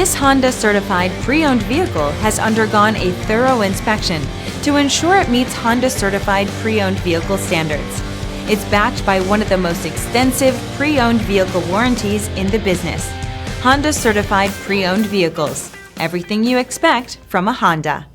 This Honda certified pre-owned vehicle has undergone a thorough inspection to ensure it meets Honda certified pre-owned vehicle standards. It's backed by one of the most extensive pre-owned vehicle warranties in the business. Honda certified pre-owned vehicles. Everything you expect from a Honda.